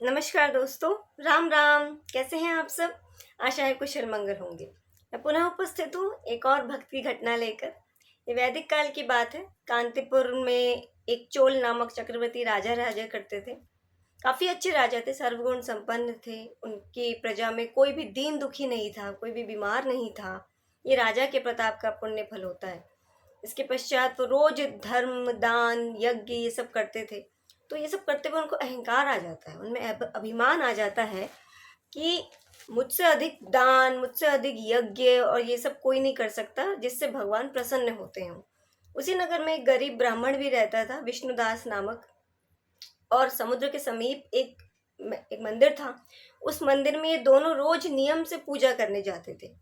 नमस्कार दोस्तों, राम राम। कैसे हैं आप सब? आशा है कुशल मंगल होंगे। मैं पुनः उपस्थित हूँ एक और भक्ति घटना लेकर। ये वैदिक काल की बात है। कांतिपुर में एक चोल नामक चक्रवर्ती राजा राजा करते थे। काफी अच्छे राजा थे, सर्वगुण संपन्न थे। उनकी प्रजा में कोई भी दीन दुखी नहीं था, कोई भी बीमार नहीं था। ये राजा के प्रताप का पुण्य फल होता है। इसके पश्चात वो रोज धर्म दान यज्ञ ये सब करते थे। तो ये सब करते हुए उनको अहंकार आ जाता है, उनमें अभिमान आ जाता है कि मुझसे अधिक दान, मुझसे अधिक यज्ञ और ये सब कोई नहीं कर सकता जिससे भगवान प्रसन्न होते हों। उसी नगर में एक गरीब ब्राह्मण भी रहता था, विष्णुदास नामक। और समुद्र के समीप एक मंदिर था। उस मंदिर में ये दोनों रोज नियम से पूजा करने जाते थे।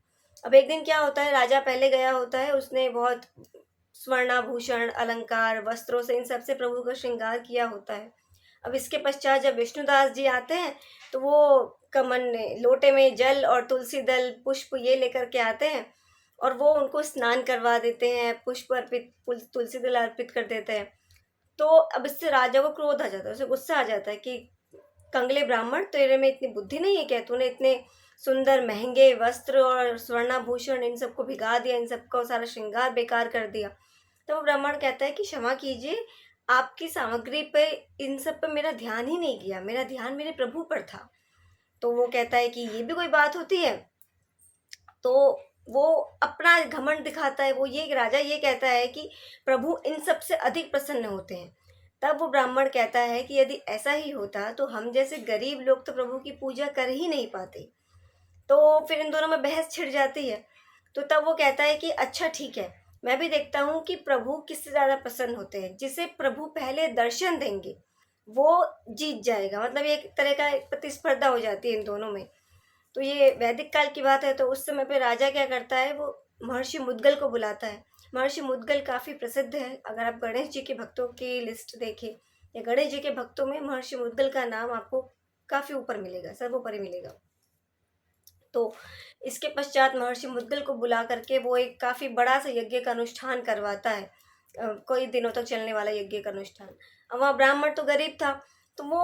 अब एक दिन क्या होता है, राजा पहले गया होता है, उसने बहुत स्वर्णाभूषण अलंकार वस्त्रों से इन सबसे प्रभु का श्रृंगार किया होता है। अब इसके पश्चात जब विष्णुदास जी आते हैं तो वो कमन लोटे में जल और तुलसी दल पुष्प ये लेकर के आते हैं और वो उनको स्नान करवा देते हैं, पुष्प अर्पित तुलसी दल अर्पित कर देते हैं। तो अब इससे राजा को क्रोध आ जाता है, उसे गुस्सा आ जाता है कि कंगले ब्राह्मण, तेरे में इतनी बुद्धि नहीं है क्या? तूने इतने सुंदर महंगे वस्त्र और स्वर्णाभूषण इन सबको भिगा दिया, इन सबको सारा श्रृंगार बेकार कर दिया। तो वो ब्राह्मण कहता है कि क्षमा कीजिए, आपकी सामग्री पे इन सब पे मेरा ध्यान ही नहीं गया, मेरा ध्यान मेरे प्रभु पर था। तो वो कहता है कि ये भी कोई बात होती है? तो वो अपना घमंड दिखाता है। वो ये राजा ये कहता है कि प्रभु इन सब से अधिक प्रसन्न होते हैं। तब वो ब्राह्मण कहता है कि यदि ऐसा ही होता तो हम जैसे गरीब लोग तो प्रभु की पूजा कर ही नहीं पाते। तो फिर इन दोनों में बहस छिड़ जाती है। तो तब वो कहता है कि अच्छा ठीक है, मैं भी देखता हूँ कि प्रभु किससे ज़्यादा प्रसन्न होते हैं। जिसे प्रभु पहले दर्शन देंगे वो जीत जाएगा। मतलब एक तरह का एक प्रतिस्पर्धा हो जाती है इन दोनों में। तो ये वैदिक काल की बात है। तो उस समय पे राजा क्या करता है, वो महर्षि मुद्गल को बुलाता है। महर्षि मुद्गल काफ़ी प्रसिद्ध है। अगर आप गणेश जी के भक्तों की लिस्ट देखें या गणेश जी के भक्तों में महर्षि मुद्गल का नाम आपको काफ़ी ऊपर मिलेगा, सर्वोपरि मिलेगा। तो इसके पश्चात महर्षि मुद्गल को बुला करके वो एक काफ़ी बड़ा सा यज्ञ का अनुष्ठान करवाता है। कई दिनों तक चलने वाला यज्ञ का अनुष्ठान। अब वहाँ ब्राह्मण तो गरीब था, तो वो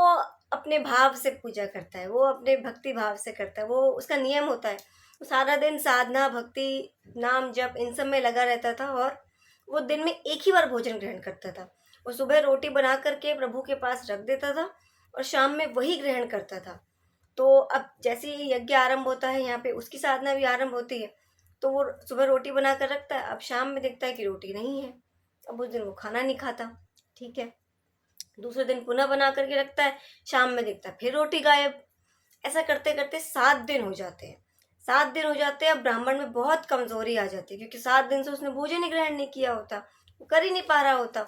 अपने भाव से पूजा करता है, वो अपने भक्ति भाव से करता है। वो उसका नियम होता है, वो सारा दिन साधना भक्ति नाम जप इन सब में लगा रहता था। और वो दिन में एक ही बार भोजन ग्रहण करता था। वो सुबह रोटी बना करके प्रभु के पास रख देता था और शाम में वही ग्रहण करता था। तो अब जैसे ही यज्ञ आरंभ होता है, यहाँ पे उसकी साधना भी आरंभ होती है। तो वो सुबह रोटी बना कर रखता है, अब शाम में देखता है कि रोटी नहीं है। अब उस दिन वो खाना नहीं खाता। ठीक है, दूसरे दिन पुनः बना करके रखता है, शाम में देखता है फिर रोटी गायब। ऐसा करते करते 7 दिन हो जाते हैं। 7 दिन हो जाते हैं। अब ब्राह्मण में बहुत कमजोरी आ जाती है, क्योंकि 7 दिन से उसने भोजन ही ग्रहण नहीं किया होता, वो कर ही नहीं पा रहा होता।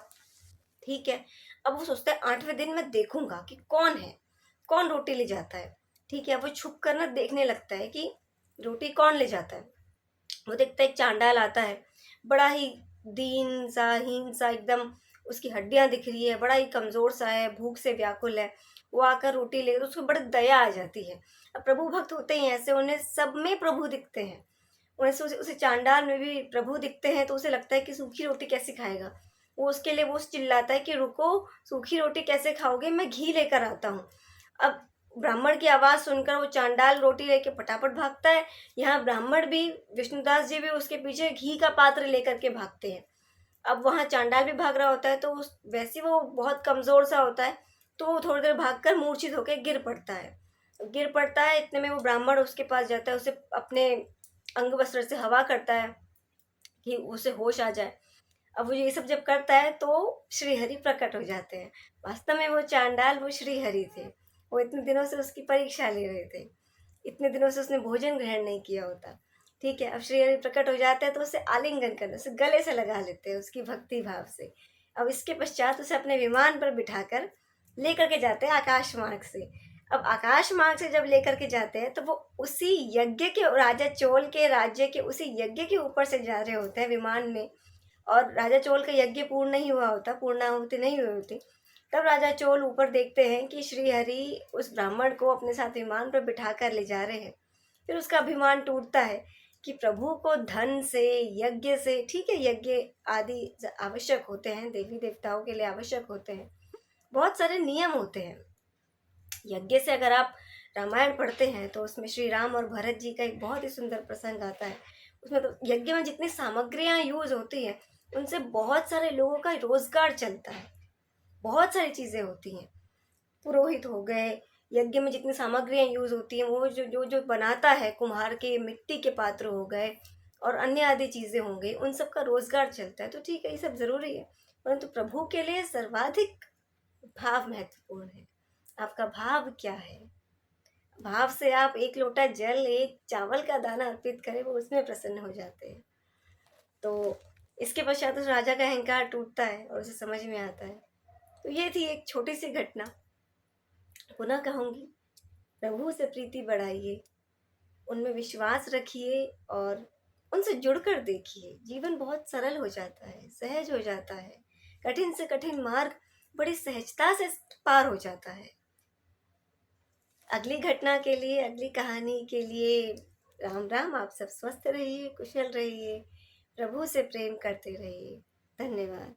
ठीक है, अब वो सोचता है 8वें दिन मैं देखूंगा कि कौन है, कौन रोटी ले जाता है। ठीक है, वो छुप कर ना देखने लगता है कि रोटी कौन ले जाता है। वो देखता है एक चांडाल आता है, बड़ा ही दीन सा हीन सा एकदम, उसकी हड्डियां दिख रही है, बड़ा ही कमजोर सा है, भूख से व्याकुल है। वो आकर रोटी ले तो उसको बड़ी दया आ जाती है। अब प्रभु भक्त होते ही ऐसे, उन्हें सब में प्रभु दिखते हैं। उन्हें से उसे चांडाल में भी प्रभु दिखते हैं। तो उसे लगता है कि सूखी रोटी कैसे खाएगा। वो उसके लिए वो चिल्लाता है कि रुको, सूखी रोटी कैसे खाओगे, मैं घी लेकर आता हूँ। अब ब्राह्मण की आवाज़ सुनकर वो चांडाल रोटी लेके फटाफट भागता है। यहाँ ब्राह्मण भी, विष्णुदास जी भी उसके पीछे घी का पात्र लेकर के भागते हैं। अब वहाँ चांडाल भी भाग रहा होता है, तो उस वैसे वो बहुत कमज़ोर सा होता है। तो वो थोड़ी देर भागकर मूर्छित होकर गिर पड़ता है। गिर पड़ता है, इतने में वो ब्राह्मण उसके पास जाता है, उसे अपने अंग वस्त्र से हवा करता है कि उसे होश आ जाए। अब वो ये सब जब करता है तो श्री हरि प्रकट हो जाते हैं। वास्तव में वो चांडाल वो श्री हरि थे। वो इतने दिनों से उसकी परीक्षा ले रहे थे, इतने दिनों से उसने भोजन ग्रहण नहीं किया होता। ठीक है, अब श्री हरि प्रकट हो जाते हैं तो उसे आलिंगन करते, उसे गले से लगा लेते हैं उसकी भक्ति भाव से। अब इसके पश्चात उसे अपने विमान पर बिठाकर लेकर के जाते हैं आकाश मार्ग से। अब आकाश मार्ग से जब लेकर के जाते हैं तो वो उसी यज्ञ के, राजा चोल के राज्य के उसी यज्ञ के ऊपर से जा रहे होते हैं विमान में। और राजा चोल का यज्ञ पूर्ण नहीं हुआ होता, पूर्णाहुति नहीं हुई होती। तब राजा चोल ऊपर देखते हैं कि श्री हरि उस ब्राह्मण को अपने साथ विमान पर बिठा कर ले जा रहे हैं। फिर उसका अभिमान टूटता है कि प्रभु को धन से, यज्ञ से, ठीक है यज्ञ आदि आवश्यक होते हैं, देवी देवताओं के लिए आवश्यक होते हैं, बहुत सारे नियम होते हैं, यज्ञ से अगर आप रामायण पढ़ते हैं तो उसमें श्री राम और भरत जी का एक बहुत ही सुंदर प्रसंग आता है। उसमें तो यज्ञ में जितनी सामग्रियां यूज होती हैं उनसे बहुत सारे लोगों का रोजगार चलता है, बहुत सारी चीजें होती हैं। पुरोहित हो गए, यज्ञ में जितनी सामग्रियां यूज होती हैं वो जो जो जो बनाता है, कुम्हार के मिट्टी के पात्र हो गए और अन्य आदि चीजें हो गई, उन सब का रोजगार चलता है। तो ठीक है, ये सब जरूरी है, परंतु प्रभु के लिए सर्वाधिक भाव महत्वपूर्ण है। आपका भाव क्या है? भाव से आप एक लोटा जल, एक चावल का दाना अर्पित करें, वो उसमें प्रसन्न हो जाते हैं। तो इसके पश्चात उस राजा का अहंकार टूटता है और उसे समझ में आता है। तो ये थी एक छोटी सी घटना। पुनः कहूंगी, प्रभु से प्रीति बढ़ाइए, उनमें विश्वास रखिए और उनसे जुड़कर देखिए। जीवन बहुत सरल हो जाता है, सहज हो जाता है, कठिन से कठिन मार्ग बड़ी सहजता से पार हो जाता है। अगली घटना के लिए, अगली कहानी के लिए राम राम। आप सब स्वस्थ रहिए, कुशल रहिए, प्रभु से प्रेम करते रहिए। धन्यवाद।